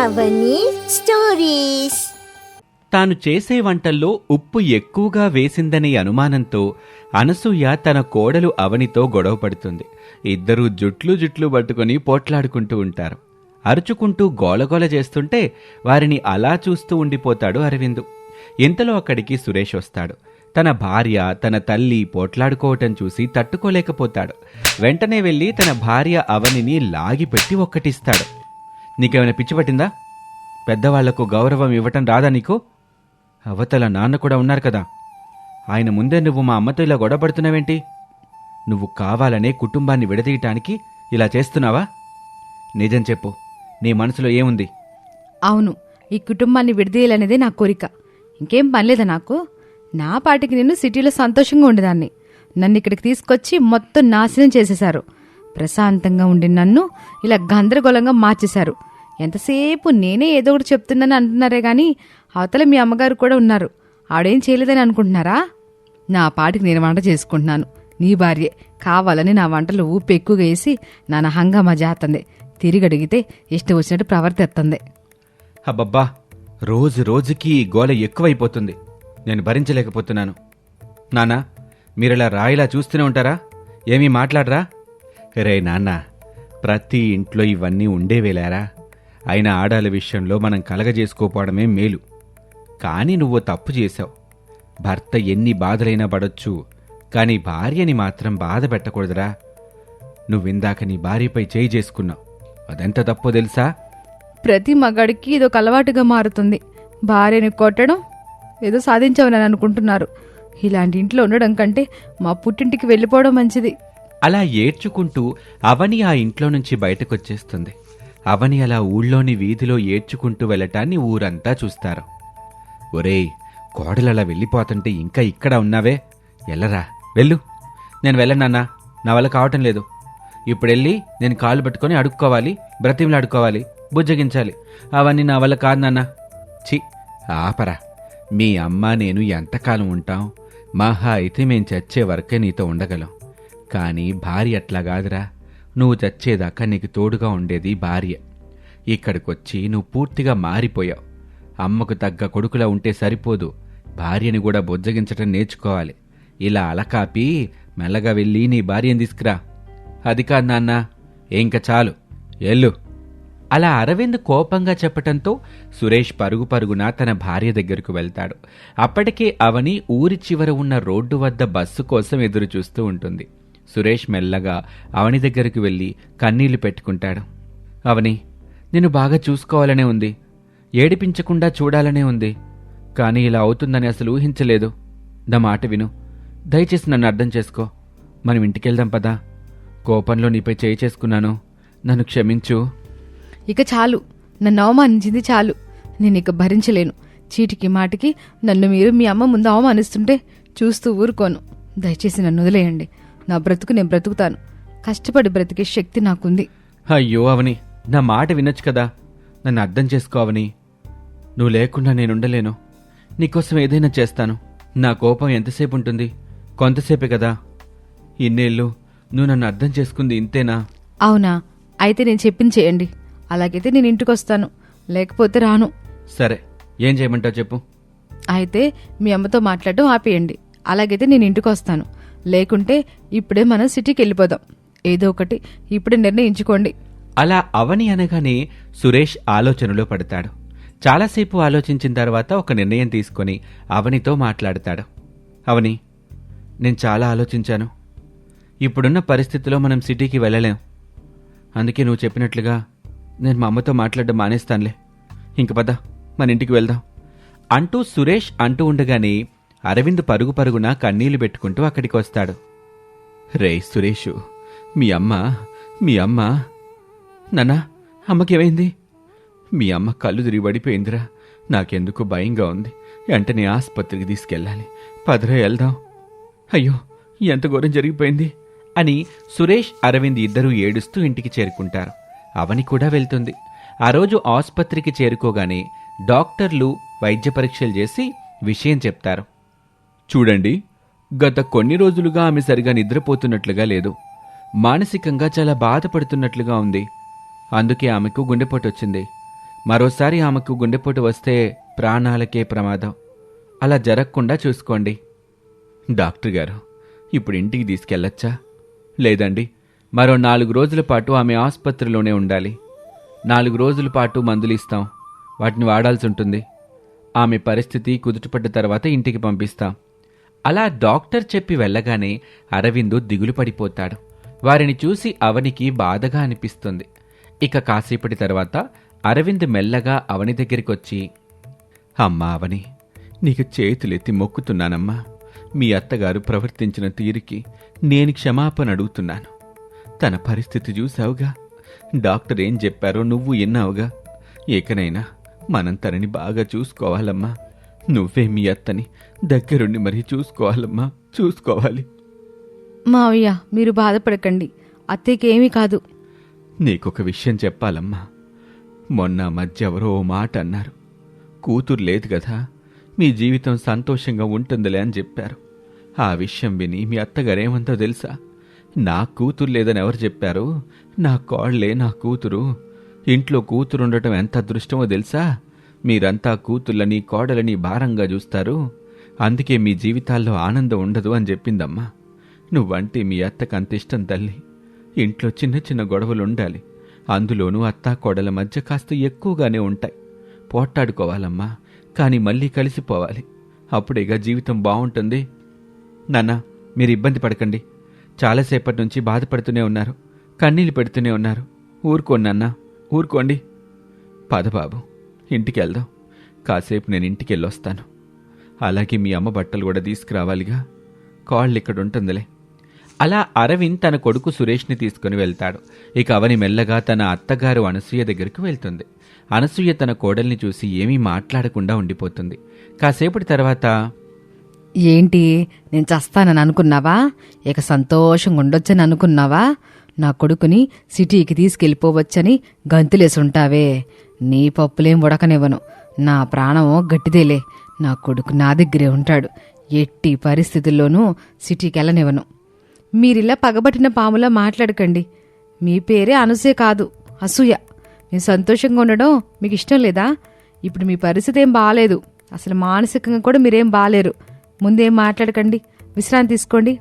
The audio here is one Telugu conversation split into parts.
అవని స్టోరీస్. తాను చేసే వంటల్లో ఉప్పు ఎక్కువగా వేసిందనే అనుమానంతో అనసూయ తన కోడలు అవనితో గొడవపడుతుంది. ఇద్దరూ జుట్లు పట్టుకుని పోట్లాడుకుంటూ ఉంటారు. అరుచుకుంటూ గోలగోల చేస్తుంటే వారిని అలా చూస్తూ ఉండిపోతాడు అరవిందు. ఇంతలో అక్కడికి సురేష్ వస్తాడు. తన భార్య తన తల్లి పోట్లాడుకోవటం చూసి తట్టుకోలేకపోతాడు. వెంటనే వెళ్ళి తన భార్య అవనిని లాగిపెట్టి ఒక్కటిస్తాడు. నీకేమైనా పిచ్చి పట్టిందా? పెద్దవాళ్లకు గౌరవం ఇవ్వటం రాదా నీకు? అవతల నాన్న కూడా ఉన్నారు కదా, ఆయన ముందే నువ్వు మా అమ్మతో ఇలా గొడవపడుతున్నావేంటి? నువ్వు కావాలనే కుటుంబాన్ని విడదీయటానికి ఇలా చేస్తున్నావా? నిజం చెప్పు, నీ మనసులో ఏముంది? అవును, ఈ కుటుంబాన్ని విడదీయాలనేదే నా కోరిక. ఇంకేం పనిలేదా నాకు? నా పాటికి నేను సిటీలో సంతోషంగా ఉండేదాన్ని. నన్ను ఇక్కడికి తీసుకొచ్చి మొత్తం నాశనం చేసేశారు. ప్రశాంతంగా ఉండి నన్ను ఇలా గందరగోళంగా మార్చేశారు. ఎంతసేపు నేనే ఏదో ఒకటి చెప్తున్నాను అంటున్నారే గాని అవతల మీ అమ్మగారు కూడా ఉన్నారు. ఆవిడేం చేయలేదని అనుకుంటున్నారా? నా పాటికి నేను వంట చేసుకుంటున్నాను. నీ భార్యే కావాలని నా వంటలో ఉప్పు ఎక్కువగా వేసి నా హంగామా చేస్తుంది. తిరిగి అడిగితే ఇష్టం వచ్చినట్టు ప్రవర్తిస్తుంది. అబ్బబ్బా, రోజు రోజుకి ఈ గోల ఎక్కువైపోతుంది. నేను భరించలేకపోతున్నాను. నాన్నా, మీరిలా రాయిలా చూస్తూనే ఉంటారా? ఏమీ మాట్లాడరా? రే నాన్న, ప్రతి ఇంట్లో ఇవన్నీ ఉండేవేలారా? అయినా ఆడాల విషయంలో మనం కలగజేసుకోపోవడమే మేలు. కానీ నువ్వు తప్పు చేశావు. భర్త ఎన్ని బాధలైనా పడొచ్చు, కానీ భార్యని మాత్రం బాధ పెట్టకూడదురా. నువ్విందాక నీ భార్యపై చేయి చేసుకున్నావు. అదెంత తప్పో తెలుసా? ప్రతి మగాడికి ఇదొక అలవాటుగా మారుతుంది. భార్యని కొట్టడం ఏదో సాధించావని అనుకుంటున్నారు. ఇలాంటి ఇంట్లో ఉండడం కంటే మా పుట్టింటికి వెళ్ళిపోవడం మంచిది. అలా ఏడ్చుకుంటూ అవని ఆ ఇంట్లో నుంచి బయటకొచ్చేస్తుంది. అవని అలా ఊళ్ళోని వీధిలో ఏడ్చుకుంటూ వెళ్ళటాన్ని ఊరంతా చూస్తారు. ఒరేయ్, కోడలలా వెళ్ళిపోతుంటే ఇంకా ఇక్కడ ఉన్నావే, వెళ్ళరా, వెళ్ళు. నేను వెళ్ళనన్నా, నా వల్ల కావటం లేదు. ఇప్పుడెళ్ళి నేను కాళ్ళు పట్టుకొని అడుక్కోవాలి, బ్రతిమలాడుకోవాలి, బుజ్జగించాలి. అవన్నీ నా వల్ల కాదు నాన్న. ఛీ, ఆపరా. మీ అమ్మ నేను ఎంతకాలం ఉంటాం? మహా అయితే మేం చచ్చే వరకే నీతో ఉండగలం. కానీ భార్య అట్లా కాదురా. నువ్వు చచ్చేదాకా నీకు తోడుగా ఉండేది భార్య. ఇక్కడికొచ్చి నువ్వు పూర్తిగా మారిపోయావు. అమ్మకు తగ్గ కొడుకులా ఉంటే సరిపోదు, భార్యని కూడా బుజ్జగించటం నేర్చుకోవాలి. ఇలా అలకాపి మెల్లగా వెళ్ళి నీ భార్యని తీసుకురా. అది కాదు నాన్న, ఇంక చాలు, ఎల్లు. అలా అరవింద్ కోపంగా చెప్పటంతో సురేష్ పరుగున తన భార్య దగ్గరకు వెళ్తాడు. అప్పటికే అవని ఊరి చివర ఉన్న రోడ్డు వద్ద బస్సు కోసం ఎదురు చూస్తూ ఉంటుంది. సురేష్ మెల్లగా అవని దగ్గరకు వెళ్ళి కన్నీళ్లు పెట్టుకుంటాడు. అవని, నిన్ను బాగా చూసుకోవాలనే ఉంది, ఏడిపించకుండా చూడాలనే ఉంది. కానీ ఇలా అవుతుందని అసలు ఊహించలేదు. నా మాట విను, దయచేసి నన్ను అర్థం చేసుకో. మనం ఇంటికెళ్దాం పదా. కోపంలో నీపై చేయి చేసుకున్నాను, నన్ను క్షమించు. ఇక చాలు, నన్ను అవమానించింది చాలు. నేను ఇక భరించలేను. చీటికి మాటికి నన్ను మీరు మీ అమ్మ ముందు అవమానిస్తుంటే చూస్తూ ఊరుకోను. దయచేసి నన్ను వదిలేయండి. నా బ్రతుకు నేను బ్రతుకుతాను. కష్టపడి బ్రతికే శక్తి నాకుంది. అయ్యో అవని, నా మాట వినొచ్చు కదా. నన్ను అర్థం చేసుకోవని. నువ్వు లేకుండా నేనుండలేను. నీకోసం ఏదైనా చేస్తాను. నా కోపం ఎంతసేపు ఉంటుంది? కొంతసేపే కదా. ఇన్నేళ్ళు నువ్వు నన్ను అర్థం చేసుకుంది ఇంతేనా? అవునా? అయితే నేను చెప్పింది చేయండి. అలాగైతే నేను ఇంటికొస్తాను, లేకపోతే రాను. సరే, ఏం చేయమంటావు చెప్పు. అయితే మీ అమ్మతో మాట్లాడడం ఆపేయండి. అలాగైతే నేను ఇంటికొస్తాను. లేకుంటే ఇప్పుడే మనం సిటీకి వెళ్ళిపోదాం. ఏదో ఒకటి ఇప్పుడే నిర్ణయించుకోండి. అలా అవని అనగానే సురేష్ ఆలోచనలో పడతాడు. చాలాసేపు ఆలోచించిన తర్వాత ఒక నిర్ణయం తీసుకొని అవనితో మాట్లాడతాడు. అవని, నేను చాలా ఆలోచించాను. ఇప్పుడున్న పరిస్థితిలో మనం సిటీకి వెళ్ళలేం. అందుకే నువ్వు చెప్పినట్లుగా నేను మా అమ్మతో మాట్లాడడం మానేస్తానులే. ఇంక పద, మన ఇంటికి వెళ్దాం అంటూ సురేష్ అంటూ ఉండగానే అరవింద్ పరుగున కన్నీళ్లు పెట్టుకుంటూ అక్కడికి వస్తాడు. రే సురేషు, మీ అమ్మ నాన్నా, అమ్మకేమైంది? మీ అమ్మ కళ్ళు తిరిగి పడిపోయిందిరా. నాకెందుకు భయంగా ఉంది. వెంటనే ఆసుపత్రికి తీసుకెళ్ళాలి. పదరా వెళ్దాం. అయ్యో, ఎంత ఘోరం జరిగిపోయింది అని సురేష్ అరవింద్ ఇద్దరూ ఏడుస్తూ ఇంటికి చేరుకుంటారు. అవని కూడా వెళ్తుంది. ఆ రోజు ఆసుపత్రికి చేరుకోగానే డాక్టర్లు వైద్య పరీక్షలు చేసి విషయం చెప్తారు. చూడండి, గత కొన్ని రోజులుగా ఆమె సరిగా నిద్రపోతున్నట్లుగా లేదు. మానసికంగా చాలా బాధపడుతున్నట్లుగా ఉంది. అందుకే ఆమెకు గుండెపోటు వచ్చింది. మరోసారి ఆమెకు గుండెపోటు వస్తే ప్రాణాలకే ప్రమాదం. అలా జరగకుండా చూసుకోండి. డాక్టర్ గారు, ఇప్పుడు ఇంటికి తీసుకెళ్ళొచ్చా? లేదండి, మరో 4 రోజుల పాటు ఆమె ఆసుపత్రిలోనే ఉండాలి. 4 రోజుల పాటు మందులు ఇస్తాం, వాటిని వాడాల్సి ఉంటుంది. ఆమె పరిస్థితి కుదుటపడ్డ తర్వాత ఇంటికి పంపిస్తాం. అలా డాక్టర్ చెప్పి వెళ్ళగానే అరవిందు దిగులు పడిపోతాడు. వారిని చూసి అవనికి బాధగా అనిపిస్తుంది. ఇక కాసేపటి తర్వాత అరవింద్ మెల్లగా అవని దగ్గరికొచ్చి, అమ్మా అవని, నీకు చేతులెత్తి మొక్కుతున్నానమ్మా. మీ అత్తగారు ప్రవర్తించిన తీరుకి నేను క్షమాపణ అడుగుతున్నాను. తన పరిస్థితి చూసావుగా, డాక్టర్ ఏం చెప్పారో నువ్వు విన్నావుగా. ఏకనైనా మనం తనని బాగా చూసుకోవాలమ్మా. నువ్వే మీ అత్తని దగ్గరుండి మరీ చూసుకోవాలమ్మా, చూసుకోవాలి. మావయ్య, మీరు బాధపడకండి, అత్తయ్యకేమీ కాదు. నీకొక విషయం చెప్పాలమ్మా. మొన్న మధ్య ఎవరో ఓ మాట అన్నారు. కూతురు లేదు కదా, మీ జీవితం సంతోషంగా ఉంటుందిలే అని చెప్పారు. ఆ విషయం విని మీ అత్తగారేమందో తెలుసా? నా కూతురు లేదని ఎవరు చెప్పారు? నా కోళ్లే నా కూతురు. ఇంట్లో కూతురుండటం ఎంత అదృష్టమో తెలుసా? మీరంతా కూతుళ్ళని కోడలని భారంగా చూస్తారు. అందుకే మీ జీవితాల్లో ఆనందం ఉండదు అని చెప్పిందమ్మా. నువ్వంటే మీ అత్తకు అంత ఇష్టం తల్లి. ఇంట్లో చిన్న చిన్న గొడవలు ఉండాలి, అందులోనూ అత్తా కోడల మధ్య కాస్త ఎక్కువగానే ఉంటాయి. పోట్లాడుకోవాలమ్మా, కానీ మళ్ళీ కలిసిపోవాలి. అప్పుడేగా జీవితం బాగుంటుంది. నాన్న, మీరు ఇబ్బంది పడకండి. చాలాసేపటి నుంచి బాధపడుతూనే ఉన్నారు, కన్నీళ్ళు పెడుతూనే ఉన్నారు. ఊరుకోండి నాన్న, ఊరుకోండి. పదబాబు, ఇంటికి వెళ్దాం. కాసేపు నేను ఇంటికి వెళ్ళొస్తాను. అలాగే మీ అమ్మ బట్టలు కూడా తీసుకురావాలిగా. కాళ్ళు ఇక్కడ ఉంటుందిలే. అలా అరవింద్ తన కొడుకు సురేష్ని తీసుకుని వెళ్తాడు. ఇక అవని మెల్లగా తన అత్తగారు అనసూయ దగ్గరికి వెళ్తుంది. అనసూయ తన కోడల్ని చూసి ఏమీ మాట్లాడకుండా ఉండిపోతుంది. కాసేపటి తర్వాత, ఏంటి, నేను చస్తానని అనుకున్నావా? ఇక సంతోషంగా ఉండొచ్చని అనుకున్నావా? నా కొడుకుని సిటీకి తీసుకెళ్ళిపోవచ్చని గంతులేసుంటావే. నీ పప్పులేం ఉడకనివ్వను. నా ప్రాణం గట్టిదేలే. నా కొడుకు నా దగ్గరే ఉంటాడు. ఎట్టి పరిస్థితుల్లోనూ సిటీకి వెళ్ళనివ్వను. మీరిలా పగబట్టిన పాములా మాట్లాడకండి. మీ పేరే అనసూయ కాదు, అసూయ. నేను సంతోషంగా ఉండడం మీకు ఇష్టం లేదా? ఇప్పుడు మీ పరిస్థితి ఏం బాగాలేదు. అసలు మానసికంగా కూడా మీరేం బాగాలేరు. ముందేం మాట్లాడకండి, విశ్రాంతి తీసుకోండి.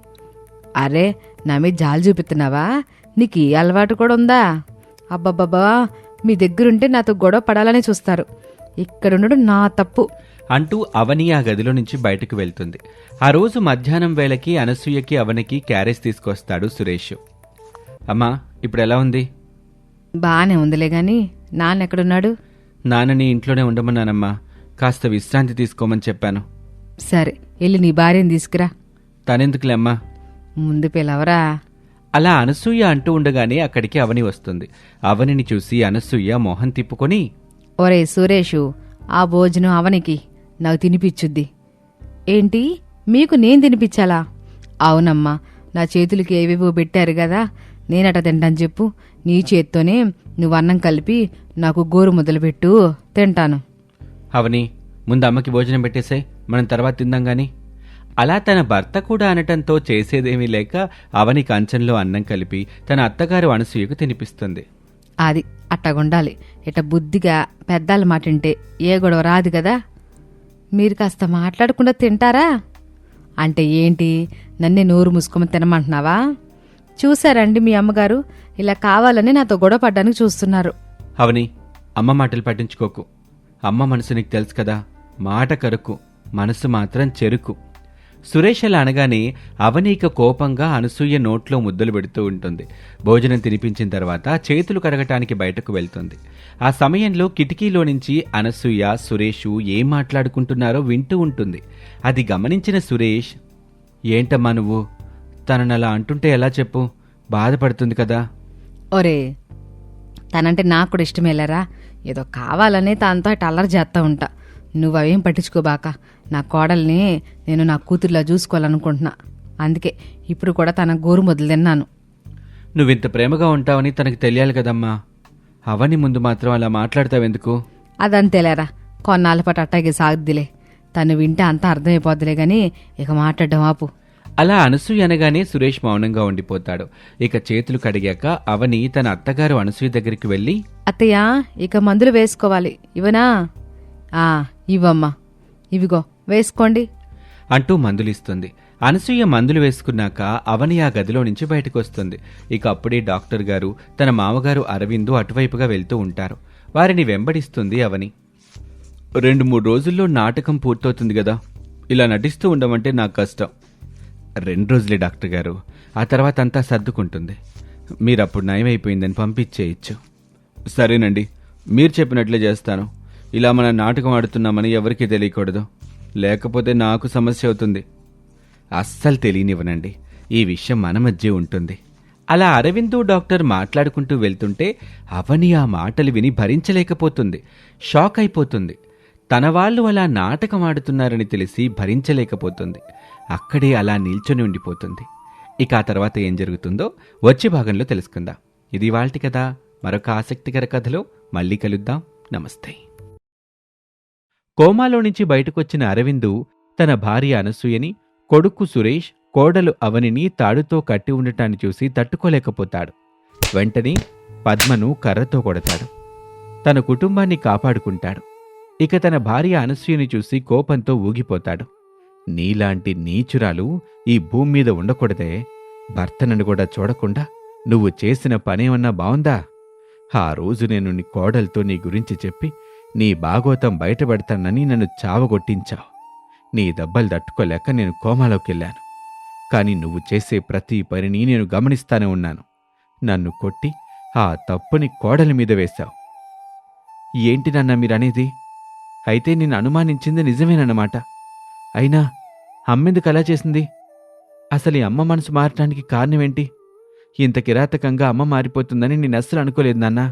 అరే, నా మీద జాలి చూపిస్తున్నావా? నీకు ఈ అలవాటు కూడా ఉందా? అబ్బబ్బబ్బా, మీ దగ్గరుంటే నాతో గొడవ పడాలని చూస్తారు. ఇక్కడుండడం నా తప్పు అంటూ అవని ఆ గదిలో నుంచి బయటకు వెళ్తుంది. ఆ రోజు మధ్యాహ్నం వేళకి అనసూయకి అవనికి క్యారేజ్ తీసుకొస్తాడు సురేష్. అమ్మా, ఇప్పుడు ఎలా ఉంది? బానే ఉందిలే గాని నాన్న ఎక్కడున్నాడు? నాన్నని ఇంట్లోనే ఉండమన్నానమ్మా. కాస్త విశ్రాంతి తీసుకోమని చెప్పాను. సరే, వెళ్ళి నీ భార్యని తీసుకురా. తనెందుకులే అమ్మా. ముందు పిలవరా. అలా అనసూయ అంటూ ఉండగానే అక్కడికి అవని వస్తుంది. అవనిని చూసి అనసూయ మొహం తిప్పుకొని, ఒరే సురేషు, ఆ భోజనం అవనికి నాకు తినిపిచ్చుద్ది. ఏంటి, మీకు నేను తినిపించాలా? అవునమ్మా, నా చేతులకి ఏవేవో పెట్టారు కదా, నేనట తింటాను చెప్పు. నీ చేత్తోనే నువ్వు అన్నం కలిపి నాకు గోరు ముద్దలు పెట్టు, తింటాను. అవని, ముందు అమ్మకి భోజనం పెట్టేసాయి, మనం తర్వాత తిందాం గాని. అలా తన భర్త కూడా అనటంతో చేసేదేమీ లేక అవని కంచంలో అన్నం కలిపి తన అత్తగారు అనసూయకు తినిపిస్తుంది. అది అట్టగుండాలి. ఇట బుద్ధిగా పెద్దాల మాటింటే ఏ గొడవ రాదు కదా. మీరు కాస్త మాట్లాడకుండా తింటారా? అంటే ఏంటి, నన్నే నోరు మూసుకోమని తినమంటున్నావా? చూశారండి, మీ అమ్మగారు ఇలా కావాలని నాతో గొడవ పడ్డానికి చూస్తున్నారు. అవని, అమ్మ మాటలు పట్టించుకోకు. అమ్మ మనసు నీకు తెలుసు కదా, మాట కరుకు, మనసు మాత్రం చెరుకు. సురేష్ అలా అనగానే అవనీక కోపంగా అనసూయ నోట్లో ముద్దలు పెడుతూ ఉంటుంది. భోజనం తినిపించిన తర్వాత చేతులు కడగటానికి బయటకు వెళ్తుంది. ఆ సమయంలో కిటికీలో నుంచి అనసూయ సురేషు ఏం మాట్లాడుకుంటున్నారో వింటూ ఉంటుంది. అది గమనించిన సురేష్, ఏంటమ్మా నువ్వు? తననలా అంటుంటే ఎలా చెప్పు, బాధపడుతుంది కదా. ఒరే, తనంటే నాకు కూడా ఇష్టమేలేరా. ఏదో కావాలనే తనతో అటు అల్లరి చేస్తా ఉంటా. నువ్వేం పట్టించుకోబాక. నా కోడల్ని నేను నా కూతుర్లా చూసుకోవాలనుకుంటున్నా. అందుకే ఇప్పుడు కూడా తన గోరు మొదలు తిన్నాను. నువ్వింత ప్రేమగా ఉంటావని తనకు తెలియాలి కదమ్మా. అవని ముందు మాత్రం అలా మాట్లాడతావెందుకు? అదంతేలేరా, కొన్నాళ్ళ పాటు అట్టాగే సాగుద్దిలే. తను వింటే అంతా అర్థమైపోద్దిలే గాని ఇక మాట్లాడడం ఆపు. అలా అనసూయ అనగానే సురేష్ మౌనంగా ఉండిపోతాడు. ఇక చేతులు కడిగాక అవని తన అత్తగారు అనసూయ దగ్గరికి వెళ్ళి, అత్తయ్య ఇక మందులు వేసుకోవాలి, ఇవనా? ఇవ్వమ్మా, ఇవిగో వేసుకోండి అంటూ మందులిస్తుంది. అనసూయ మందులు వేసుకున్నాక అవని ఆ గదిలో నుంచి బయటకు వస్తుంది. ఇక అప్పుడే డాక్టర్ గారు తన మామగారు అరవిందు అటువైపుగా వెళ్తూ ఉంటారు. వారిని వెంబడిస్తుంది అవని. 2-3 రోజుల్లో నాటకం పూర్తవుతుంది కదా, ఇలా నటిస్తూ ఉండమంటే నాకు కష్టం. 2 రోజులే డాక్టర్ గారు, ఆ తర్వాత అంతా సర్దుకుంటుంది. మీరప్పుడు నయమైపోయిందని పంపించేయచ్చు. సరేనండి, మీరు చెప్పినట్లే చేస్తాను. ఇలా మనం నాటకం ఆడుతున్నామని ఎవరికీ తెలియకూడదు, లేకపోతే నాకు సమస్య అవుతుంది. అస్సలు తెలియనివ్వనండి, ఈ విషయం మన మధ్య ఉంటుంది. అలా అరవిందు డాక్టర్ మాట్లాడుకుంటూ వెళ్తుంటే అవని ఆ మాటలు విని భరించలేకపోతుంది. షాక్ అయిపోతుంది. తన వాళ్ళు అలా నాటకం ఆడుతున్నారని తెలిసి భరించలేకపోతుంది. అక్కడే అలా నిల్చొని ఉండిపోతుంది. ఇక ఆ తర్వాత ఏం జరుగుతుందో వచ్చే భాగంలో తెలుసుకుందాం. ఇది ఇవాల్టి కథ. మరొక ఆసక్తికర కథలో మళ్ళీ కలుద్దాం. నమస్తే. కోమాలో నుంచి బయటకొచ్చిన అరవిందు తన భార్య అనసూయని, కొడుకు సురేష్, కోడలు అవనిని తాడుతో కట్టి ఉండటాన్ని చూసి తట్టుకోలేకపోతాడు. వెంటనే పద్మను కర్రతో కొడతాడు. తన కుటుంబాన్ని కాపాడుకుంటాడు. ఇక తన భార్య అనసూయని చూసి కోపంతో ఊగిపోతాడు. నీలాంటి నీచురాలు ఈ భూమి మీద ఉండకూడదే. భర్తనను కూడా చూడకుండా నువ్వు చేసిన పనేమన్నా బావుందా? ఆ రోజు నేను నీ కోడలతో నీ గురించి చెప్పి నీ బాగోతం బయటపడతానని నన్ను చావగొట్టించావు. నీ దెబ్బలు తట్టుకోలేక నేను కోమాలోకెళ్ళాను. కాని నువ్వు చేసే ప్రతి పనిని నేను గమనిస్తానే ఉన్నాను. నన్ను కొట్టి ఆ తప్పుని కోడలి మీద వేశావు. ఏంటి నాన్న మీరనేది? అయితే నేను అనుమానించింది నిజమేనన్నమాట. అయినా అమ్మెందుకు అలా చేసింది? అసలు ఈ అమ్మ మనసు మారటానికి కారణమేంటి? ఇంత కిరాతకంగా అమ్మ మారిపోతుందని నేను అస్సలు అనుకోలేదు నాన్నా.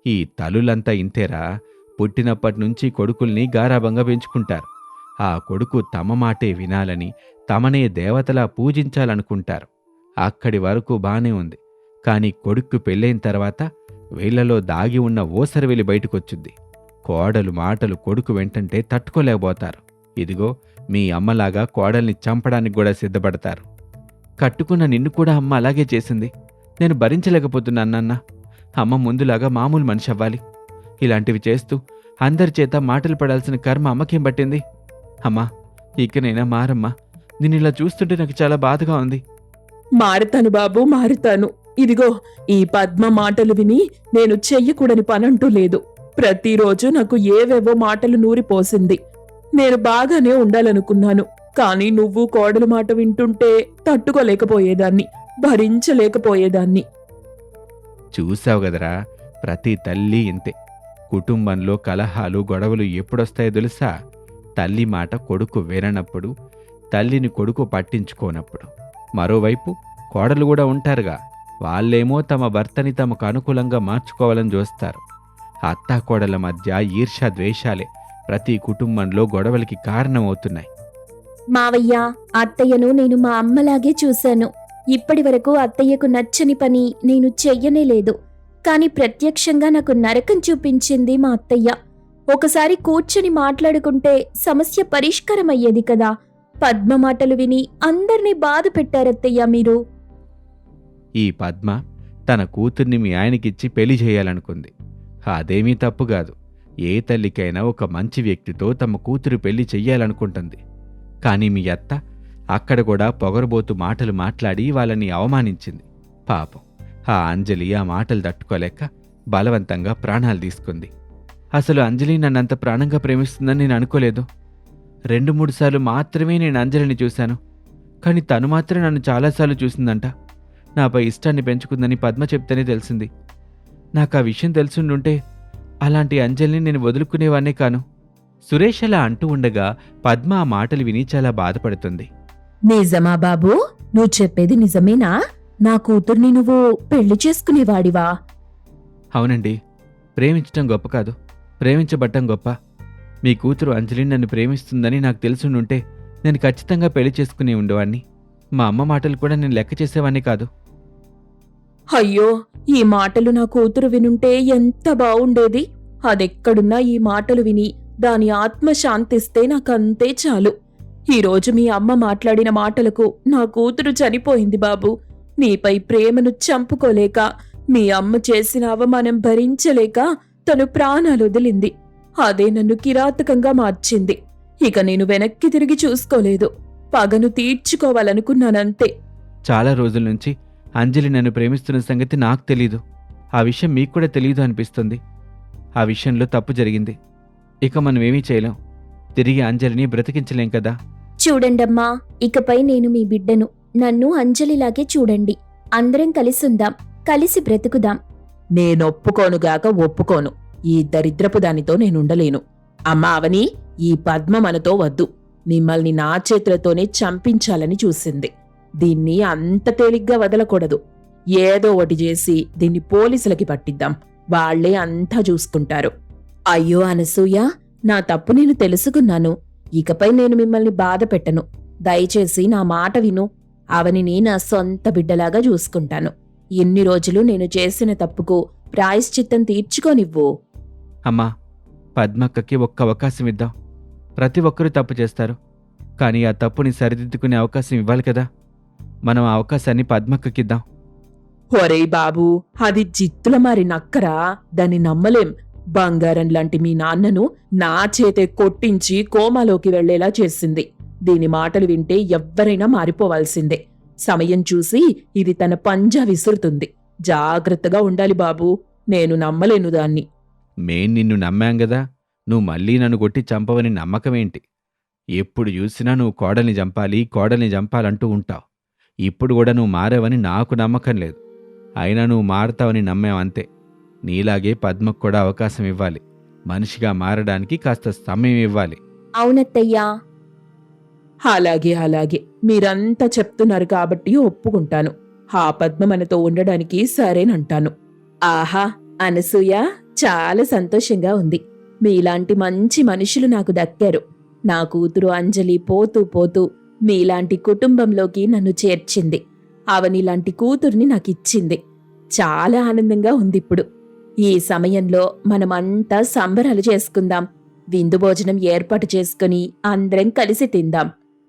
ఈ తల్లులంతా ఇంతేరా. పుట్టినప్పటినుంచి కొడుకుల్ని గారాబంగా పెంచుకుంటారు. ఆ కొడుకు తమ మాటే వినాలని, తమనే దేవతలా పూజించాలనుకుంటారు. అక్కడి వరకు బానే ఉంది. కాని కొడుక్కు పెళ్ళైన తర్వాత వీళ్లలో దాగి ఉన్న ఓసరవెలి బయటకొచ్చుద్ది. కోడలు మాటలు కొడుకు వెంటంటే తట్టుకోలేకపోతారు. ఇదిగో మీ అమ్మలాగా కోడల్ని చంపడానికి కూడా సిద్ధపడతారు. కట్టుకున్న నిన్ను కూడా అమ్మ అలాగే చేసింది. నేను భరించలేకపోతున్నానన్నా. అమ్మ ముందులాగా మామూలు మనిషి అవ్వాలి. ఇలాంటివి చేస్తూ అందరి చేత మాటలు పడాల్సిన కర్మ అమ్మకేం పట్టింది? అమ్మా, ఇకనైనా మారమ్మా. నిన్నిలా చూస్తుంటే నాకు చాలా బాధగా ఉంది. మారుతాను బాబు, మారుతాను. ఇదిగో ఈ పద్మ మాటలు విని నేను చెయ్యకూడని పనంటూ లేదు. ప్రతిరోజు నాకు ఏవేవో మాటలు నూరిపోసింది. నేను బాగానే ఉండాలనుకున్నాను. కాని నువ్వు కోడలు మాట వింటుంటే తట్టుకోలేకపోయేదాన్ని, భరించలేకపోయేదాన్ని. చూసావు గదరా, ప్రతి తల్లి ఇంతే. కుటుంబంలో కలహాలు, గొడవలు ఎప్పుడొస్తాయో తెలుసా? తల్లి మాట కొడుకు విననప్పుడు, తల్లిని కొడుకు పట్టించుకోనప్పుడు. మరోవైపు కోడలు కూడా ఉంటారుగా, వాళ్ళేమో తమ భర్తని తమకు అనుకూలంగా మార్చుకోవాలని చూస్తారు. అత్తాకోడల మధ్య ఈర్ష్య ద్వేషాలే ప్రతి కుటుంబంలో గొడవలకి కారణమవుతున్నాయి. మావయ్య, అత్తయ్యను నేను మా అమ్మలాగే చూశాను. ఇప్పటి వరకు అత్తయ్యకు నచ్చని పని నేను చెయ్యనే లేదు. కాని ప్రత్యక్షంగా నాకు నరకం చూపించింది మా అత్తయ్య. ఒకసారి కూర్చుని మాట్లాడుకుంటే సమస్య పరిష్కారం అయ్యేది కదా. పద్మ మాటలు విని అందర్నీ బాధ పెట్టారత్తయ్య మీరు. ఈ పద్మ తన కూతుర్ని మీ ఆయనకిచ్చి పెళ్లి చేయాలనుకుంది. అదేమీ తప్పు కాదు. ఏ తల్లికైనా ఒక మంచి వ్యక్తితో తమ కూతురు పెళ్లి చెయ్యాలనుకుంటుంది. కాని మీ అత్త అక్కడ కూడా పొగరబోతు మాటలు మాట్లాడి వాళ్ళని అవమానించింది. పాపం ఆ అంజలి ఆ మాటలు తట్టుకోలేక బలవంతంగా ప్రాణాలు తీసుకుంది. అసలు అంజలి నన్నంత ప్రాణంగా ప్రేమిస్తుందని నేను అనుకోలేదు. 2-3 సార్లు మాత్రమే నేను అంజలిని చూశాను. కాని తను మాత్రం నన్ను చాలాసార్లు చూసిందంట. నాపై ఇష్టాన్ని పెంచుకుందని పద్మ చెప్తేనే తెలిసింది. నాకు ఆ విషయం తెలుసుండుంటే అలాంటి అంజలిని నేను వదులుకునేవాన్నే కాను. సురేష్ అలా అంటూ ఉండగా పద్మ ఆ మాటలు విని చాలా బాధపడుతుంది. నిజమా బాబూ? నువ్వు చెప్పేది నిజమేనా? నా కూతుర్ని నువ్వు పెళ్లి చేసుకునేవాడివా? అవునండి. ప్రేమించటం గొప్ప కాదు, ప్రేమించబట్టం గొప్ప. మీ కూతురు అంజలి నన్ను ప్రేమిస్తుందని నాకు తెలుసుండుంటే నేను ఖచ్చితంగా పెళ్లి చేసుకుని ఉండేవాణ్ణి. మా అమ్మ మాటలు కూడా నేను లెక్క చేసేవాణ్ణి కాదు. అయ్యో, ఈ మాటలు నా కూతురు వినుంటే ఎంత బావుండేది. అదెక్కడున్నా ఈ మాటలు విని దాని ఆత్మ శాంతిస్తే నాకంతే చాలు. ఈరోజు మీ అమ్మ మాట్లాడిన మాటలకు నా కూతురు చనిపోయింది బాబు. నీపై ప్రేమను చంపుకోలేక, మీ అమ్మ చేసిన అవమానం భరించలేక తను ప్రాణాలు వదిలింది. అదే నన్ను కిరాతకంగా మార్చింది. ఇక నేను వెనక్కి తిరిగి చూసుకోలేదు. పగను తీర్చుకోవాలనుకున్నానంతే. చాలా రోజుల నుంచి అంజలి నన్ను ప్రేమిస్తున్న సంగతి నాకు తెలీదు. ఆ విషయం మీకు కూడా తెలీదు అనిపిస్తుంది. ఆ విషయంలో తప్పు జరిగింది. ఇక మనం ఏమీ చేయలేం. తిరిగి అంజలిని బ్రతికించలేం కదా. చూడండమ్మా, ఇకపై నేను మీ బిడ్డను. నన్ను అంజలిలాగే చూడండి. అందరం కలిసుందాం, కలిసి బ్రతుకుదాం. నేనొప్పుకోనుగాక ఒప్పుకోను. ఈ దరిద్రపు దానితో నేనుండలేను. అమ్మా అవని, ఈ పద్మ మనతో వద్దు. మిమ్మల్ని నా చేతులతోనే చంపించాలని చూసింది. దీన్ని అంత తేలిగ్గా వదలకూడదు. ఏదో ఒకటి చేసి దీన్ని పోలీసులకి పట్టిద్దాం. వాళ్లే అంతా చూసుకుంటారు. అయ్యో అనసూయ, నా తప్పు నేను తెలుసుకున్నాను. ఇకపై నేను మిమ్మల్ని బాధ పెట్టను. దయచేసి నా మాట విను. అవనిని నా సొంత బిడ్డలాగా చూసుకుంటాను. ఎన్ని రోజులు నేను చేసిన తప్పుకు ప్రాయశ్చిత్తం తీర్చుకోనివ్వు. అమ్మా, పద్మక్కకి ఒక్క అవకాశం ఇద్దాం. ప్రతి ఒక్కరూ తప్పు చేస్తారు, కానీ ఆ తప్పుని సరిదిద్దుకునే అవకాశం ఇవ్వాలి కదా. మనం ఆ అవకాశాన్ని పద్మక్కకిద్దాం. ఒరేయ్ బాబూ, అది జిత్తుల మారి నక్కరా. దాన్ని నమ్మలేం. బంగారం లాంటి మీ నాన్నను నా చేతే కొట్టించి కోమాలోకి వెళ్లేలా చేసింది. దీని మాటలు వింటే ఎవ్వరైనా మారిపోవాల్సిందే. సమయం చూసి ఇది తన పంజా విసురుతుంది. జాగ్రత్తగా ఉండాలి బాబూ. నేను నమ్మలేను దాన్ని. మేం నిన్ను నమ్మాం గదా. నువ్వు మళ్ళీ నన్ను కొట్టి చంపవని నమ్మకమేంటి? ఎప్పుడు చూసినా నువ్వు కోడల్ని చంపాలంటూ ఉంటావు. ఇప్పుడు కూడా నువ్వు మారావని నాకు నమ్మకం లేదు. అయినా నువ్వు మారతావని నమ్మావంతే. నీలాగే పద్మకు కూడా అవకాశం ఇవ్వాలి. మనిషిగా మారడానికి కాస్త సమయం ఇవ్వాలి. అవునత్తయ్యా. అలాగే అలాగే, మీరంతా చెప్తున్నారు కాబట్టి ఒప్పుకుంటాను. ఆ పద్మ మనతో ఉండడానికి సరేనంటాను. ఆహా అనసూయ, చాలా సంతోషంగా ఉంది. మీలాంటి మంచి మనుషులు నాకు దక్కారు. నా కూతురు అంజలి పోతూ పోతూ మీలాంటి కుటుంబంలోకి నన్ను చేర్చింది. అవనిలాంటి కూతుర్ని నాకిచ్చింది. చాలా ఆనందంగా ఉందిప్పుడు. ఈ సమయంలో మనమంతా సంబరాలు చేసుకుందాం. విందు భోజనం ఏర్పాటు చేసుకుని అందరం కలిసి తిందాం.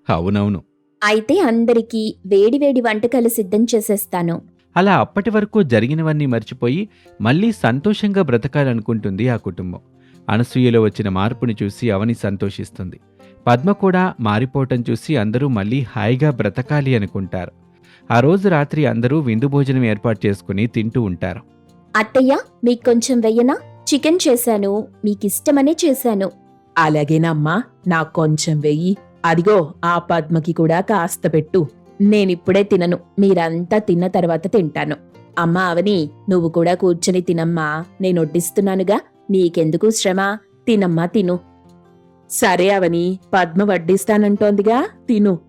అవునవును. అయితే అందరికీ వేడివేడి వంటకాలు సిద్ధం చేసేస్తాను. అలా అప్పటి వరకు జరిగినవన్నీ మర్చిపోయి మళ్ళీ సంతోషంగా బ్రతకాలనుకుంటుంది ఆ కుటుంబం. అనసూయలో వచ్చిన మార్పుని చూసి అవని సంతోషిస్తుంది. పద్మ కూడా మారిపోవటం చూసి అందరూ మళ్ళీ హాయిగా బ్రతకాలి అనుకుంటారు. ఆ రోజు రాత్రి అందరూ విందు భోజనం ఏర్పాటు చేసుకుని తింటూ ఉంటారు. అత్తయ్య, మీకు కొంచెం వెయ్యనా? చికెన్ చేశాను, మీకిష్టమనే చేశాను. అలాగేనమ్మా, నాకు కొంచెం వెయ్యి. అదిగో ఆ పద్మకి కూడా కాస్త పెట్టు. నేనిప్పుడే తినను, మీరంతా తిన్న తర్వాత తింటాను. అమ్మా అవని, నువ్వు కూడా కూర్చొని తినమ్మా. నేనొడ్డిస్తున్నానుగా, నీకెందుకు శ్రమ? తినమ్మా, తిను. సరే అవని, పద్మ వడ్డిస్తానంటోందిగా, తిను.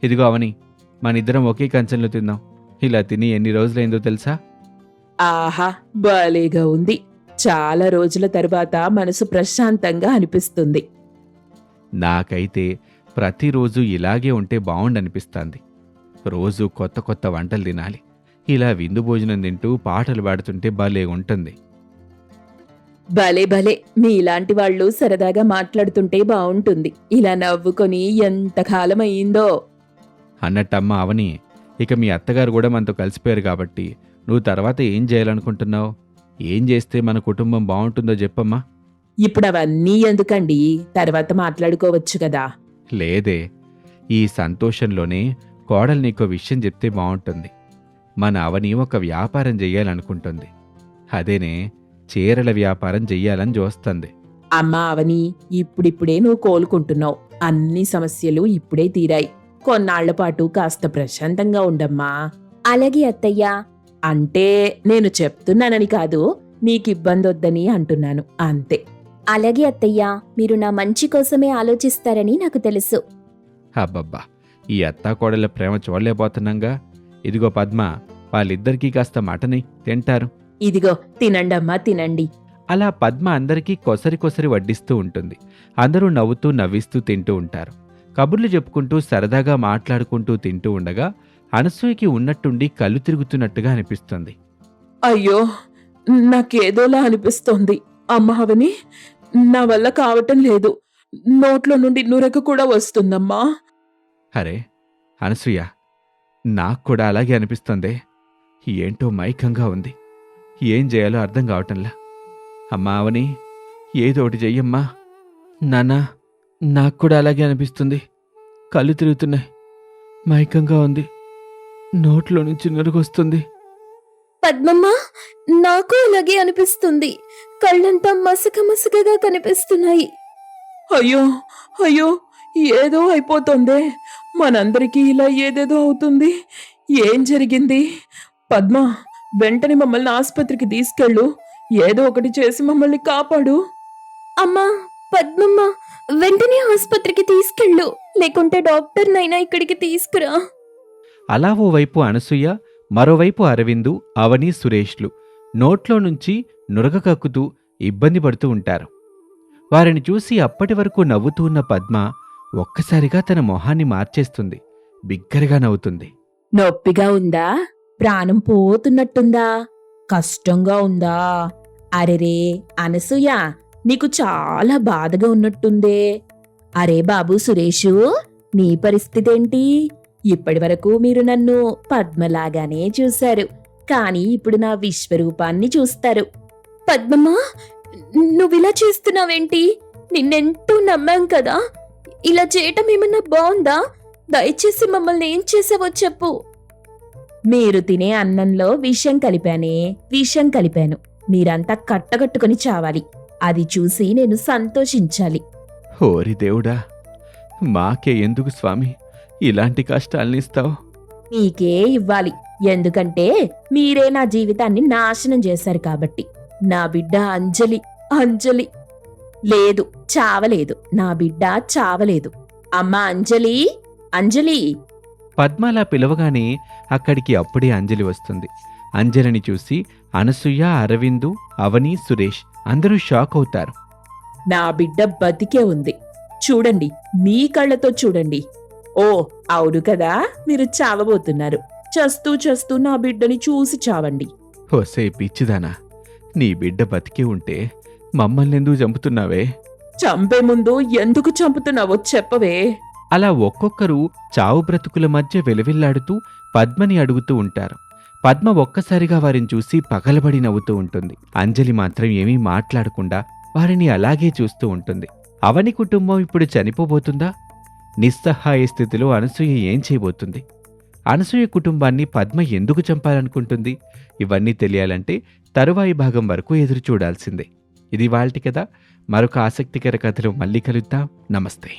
ఇదిగో అవని, మనిద్దరం ఒకే కంచంలో తిందాం. ఇలా తిని ఎన్ని రోజులైందో తెలుసా? ఆహా, భలేగా ఉంది. చాలా రోజుల తరువాత మనసు ప్రశాంతంగా అనిపిస్తుంది. నాకైతే ప్రతిరోజు ఇలాగే ఉంటే బావుండనిపిస్తాంది. రోజు కొత్త కొత్త వంటలు తినాలి. ఇలా విందు భోజనం తింటూ పాటలు పాడుతుంటే భలే ఉంటుంది. భలే భలే, మీలాంటి వాళ్ళు సరదాగా మాట్లాడుతుంటే బావుంటుంది. ఇలా నవ్వుకొని ఎంతకాలం అయ్యిందో. అన్నట్టమ్మ అవని, ఇక మీ అత్తగారు కూడా మనతో కలిసిపోయారు కాబట్టి నువ్వు తర్వాత ఏం చేయాలనుకుంటున్నావు? ఏం చేస్తే మన కుటుంబం బావుంటుందో చెప్పమ్మా. ఇప్పుడు అవన్నీ ఎందుకండి, తర్వాత మాట్లాడుకోవచ్చు కదా. లేదే, ఈ సంతోషంలోనే కోడలు నీకో విషయం చెప్తే బావుంటుంది. మన అవని ఒక వ్యాపారం చెయ్యాలనుకుంటుంది. అదేనే, చీరల వ్యాపారం చెయ్యాలని చూస్తుంది. అమ్మా అవని, ఇప్పుడిప్పుడే నువ్వు కోలుకుంటున్నావు. అన్ని సమస్యలు ఇప్పుడే తీరాయి. కొన్నాళ్ల పాటు కాస్త ప్రశాంతంగా ఉండమ్మా. అలాగే అత్తయ్యా. అంటే నేను చెప్తున్నానని కాదు, నీకిబ్బందొద్దని అంటున్నాను అంతే. అలాగే అత్తయ్యా, మీరు నా మంచి కోసమే ఆలోచిస్తారని నాకు తెలుసు. అబ్బబ్బా, ఈ అత్తాకోడల ప్రేమ చూడలేకపోతున్నాంగా. ఇదిగో పద్మ, వాళ్ళిద్దరికీ కాస్త మటని తింటారు. ఇదిగో తినండమ్మా, తినండి. అలా పద్మ అందరికీ కొసరి కొసరి వడ్డిస్తూ ఉంటుంది. అందరూ నవ్వుతూ నవ్విస్తూ తింటూ ఉంటారు. కబుర్లు చెప్పుకుంటూ సరదాగా మాట్లాడుకుంటూ తింటూ ఉండగా అనసూయకి ఉన్నట్టుండి కళ్ళు తిరుగుతున్నట్టుగా అనిపిస్తుంది. అయ్యో, నాకేదోలా అనిపిస్తోంది. అమ్మా అవని, నా వల్ల కావటం లేదు. నోట్లో నుండి నురగ కూడా వస్తుందమ్మా. అరే అనసూయ, నాకు కూడా అలాగే అనిపిస్తుంది. ఏంటో మైకంగా ఉంది. ఏం చేయాలో అర్థం కావటంలా. అమ్మా అవని, ఏదో ఒకటి చెయ్యమ్మా. నాన్నా, నాకు కూడా అలాగే అనిపిస్తుంది. కళ్ళు తిరుగుతున్నాయి, మైకంగా ఉంది, నోట్లో నుంచి నురుగొస్తుంది. పద్మమ్మ, నాకు అలాగే అనిపిస్తుంది. కళ్ళంతా మసక మసకగా కనిపిస్తున్నాయి. అయ్యో అయ్యో, ఏదో అయిపోతుందే. మనందరికీ ఇలా ఏదేదో అవుతుంది. ఏం జరిగింది? పద్మ, వెంటనే మమ్మల్ని ఆసుపత్రికి తీసుకెళ్ళు. ఏదో ఒకటి చేసి మమ్మల్ని కాపాడు. అమ్మా, పద్మమ్మ, వెంటనే ఆసుపత్రికి తీసుకెళ్ళు, లేకుంటే డాక్టర్నైనా ఇక్కడికి తీసుకురా. అలా ఓవైపు అనసూయ, మరోవైపు అరవిందు, అవని, సురేష్లు నోట్లో నుంచి నురగ కక్కుతూ ఇబ్బంది పడుతూ ఉంటారు. వారిని చూసి అప్పటి వరకు నవ్వుతూ ఉన్న పద్మ ఒక్కసారిగా తన మొహాన్ని మార్చేస్తుంది. బిగ్గరగా నవ్వుతుంది. నొప్పిగా ఉందా? ప్రాణం పోతున్నట్టుందా? కష్టంగా ఉందా? అరెరే అనసూయ, నీకు చాలా బాధగా ఉన్నట్టుందే. అరే బాబు సురేషు, నీ పరిస్థితేంటి? ఇప్పటి వరకు మీరు నన్ను పద్మలాగానే చూశారు, కానీ ఇప్పుడు నా విశ్వరూపాన్ని చూస్తారు. పద్మమ్మా, నువ్విలా చేస్తున్నావేంటి? నిన్నెంతో నమ్మాం కదా. ఇలా చేయటం ఏమన్నా బాగుందా? దయచేసి మమ్మల్ని ఏం చేసావో చెప్పు. మీరు తినే అన్నంలో విషం కలిపాను. మీరంతా కట్టగట్టుకుని చావాలి. అది చూసి నేను సంతోషించాలి. ఓరి దేవుడా, మాకే ఎందుకు స్వామి ఇలాంటి కష్టాలనిస్తావు? మీకే ఇవ్వాలి, ఎందుకంటే మీరే నా జీవితాన్ని నాశనం చేశారు కాబట్టి. నా బిడ్డ అంజలి లేదు, చావలేదు. నా బిడ్డ చావలేదు. అమ్మా అంజలి. పద్మలా పిలవగానే అక్కడికి అప్పుడే అంజలి వస్తుంది. అంజలిని చూసి అనసూయ, అరవిందు, అవని, సురేష్ అందరూ షాక్ అవుతారు. నా బిడ్డ బతికే ఉంది. చూడండి, మీ కళ్ళతో చూడండి. ఓ అవును కదా, మీరు చావబోతున్నారు. చస్తూ నా బిడ్డని చూసి చావండి. హోసే పిచ్చిదానా, నీ బిడ్డ బతికి ఉంటే మమ్మల్ని ఎందుకు చంపుతున్నావే? చంపే ముందు ఎందుకు చంపుతున్నావో చెప్పవే. అలా ఒక్కొక్కరు చావు బ్రతుకుల మధ్య వెలువిల్లాడుతూ పద్మని అడుగుతూ ఉంటారు. పద్మ ఒక్కసారిగా వారిని చూసి పగలబడి నవ్వుతూ ఉంటుంది. అంజలి మాత్రం ఏమీ మాట్లాడకుండా వారిని అలాగే చూస్తూ ఉంటుంది. అవని కుటుంబం ఇప్పుడు చనిపోబోతుందా? నిస్సహాయ స్థితిలో అనసూయ ఏం చేయబోతుంది? అనసూయ కుటుంబాన్ని పద్మ ఎందుకు చంపాలనుకుంటుంది? ఇవన్నీ తెలియాలంటే తరువాయి భాగం వరకు ఎదురు చూడాల్సిందే. ఇది వాల్టి కథ. మరొక ఆసక్తికర కథలో మళ్ళీ కలుద్దాం. నమస్తే.